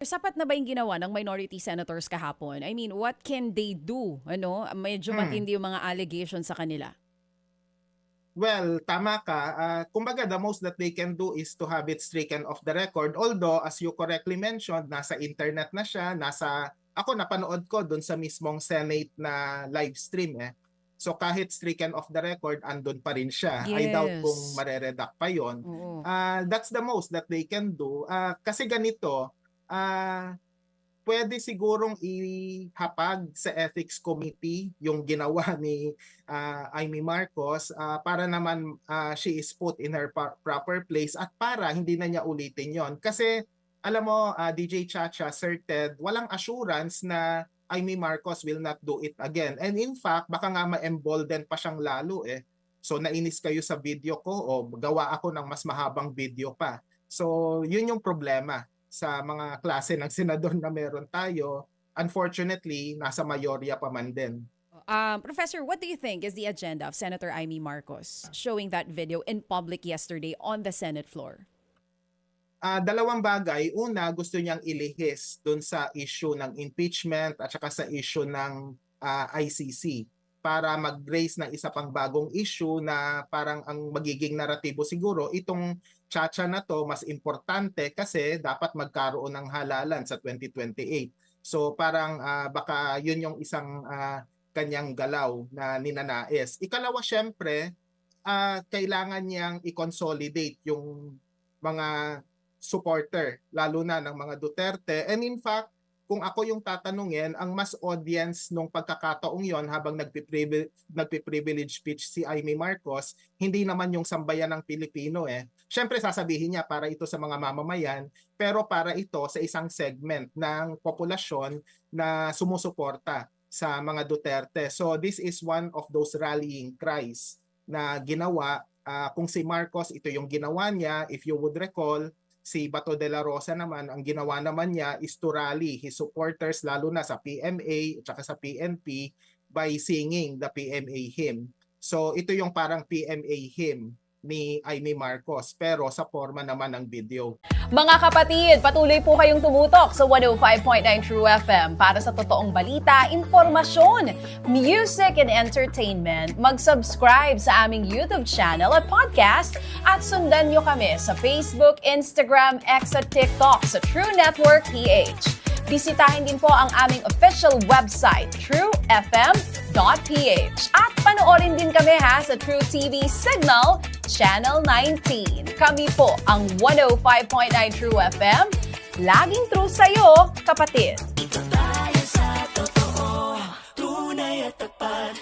Sapat na ba yung ginawa ng minority senators kahapon? I mean, what can they do? Ano, medyo Hmm. matindi yung mga allegations sa kanila. Well, tama ka. Kumbaga, the most that they can do is to have it stricken off the record. Although, as you correctly mentioned, nasa internet na siya, ako napanood ko dun sa mismong Senate na live stream eh. So kahit stricken off the record, andun pa rin siya. I doubt kung Yes. mareredact pa yon. Oo. That's the most that they can do. Kasi ganito, ah puwede sigurong ihapag sa Ethics Committee yung ginawa ni, Imee Marcos, para naman, she is put in her proper place at para hindi na niya ulitin yon. Kasi alam mo, DJ Chacha, Sir Ted, walang assurance na Imee Marcos will not do it again. And in fact, baka nga ma-embolden pa siyang lalo, eh. So nainis kayo sa video ko o gawa ako ng mas mahabang video pa. So yun yung problema sa mga klase ng senador na meron tayo, unfortunately, nasa mayorya pa man din. Professor, what do you think is the agenda of Senator Imee Marcos showing that video in public yesterday on the Senate floor? Dalawang bagay. Una, gusto niyang ilihis dun sa issue ng impeachment at saka sa issue ng ICC para mag-raise ng isa pang bagong issue na parang ang magiging naratibo siguro itong tsa na to mas importante kasi dapat magkaroon ng halalan sa 2028. So parang baka yun yung isang kanyang galaw na ninanais. Ikalawa, syempre, kailangan niyang i-consolidate yung mga supporter, lalo na ng mga Duterte. And in fact, kung ako yung tatanungin, ang mas audience nung pagkakataong yon habang nagpi-privilege speech si Imee Marcos, hindi naman yung sambayan ng Pilipino eh. Siyempre sasabihin niya para ito sa mga mamamayan, pero para ito sa isang segment ng populasyon na sumusuporta sa mga Duterte. So this is one of those rallying cries na ginawa. Kung si Marcos, ito yung ginawa niya, if you would recall, si Bato de la Rosa naman, ang ginawa naman niya is to rally his supporters lalo na sa PMA at saka sa PNP by singing the PMA hymn. So ito yung parang PMA hymn ni Imee Marcos pero sa forma naman ng video. Mga kapatid, patuloy po kayong tumutok sa 105.9 True FM para sa totoong balita, impormasyon, music, and entertainment. Mag-subscribe sa aming YouTube channel at podcast at sundan nyo kami sa Facebook, Instagram, X at TikTok sa True Network PH. Bisitahin din po ang aming official website, truefm.ph. At panoorin din kami sa True TV Signal, Channel 19. Kami po ang 105.9 True FM. Laging true sa'yo, kapatid.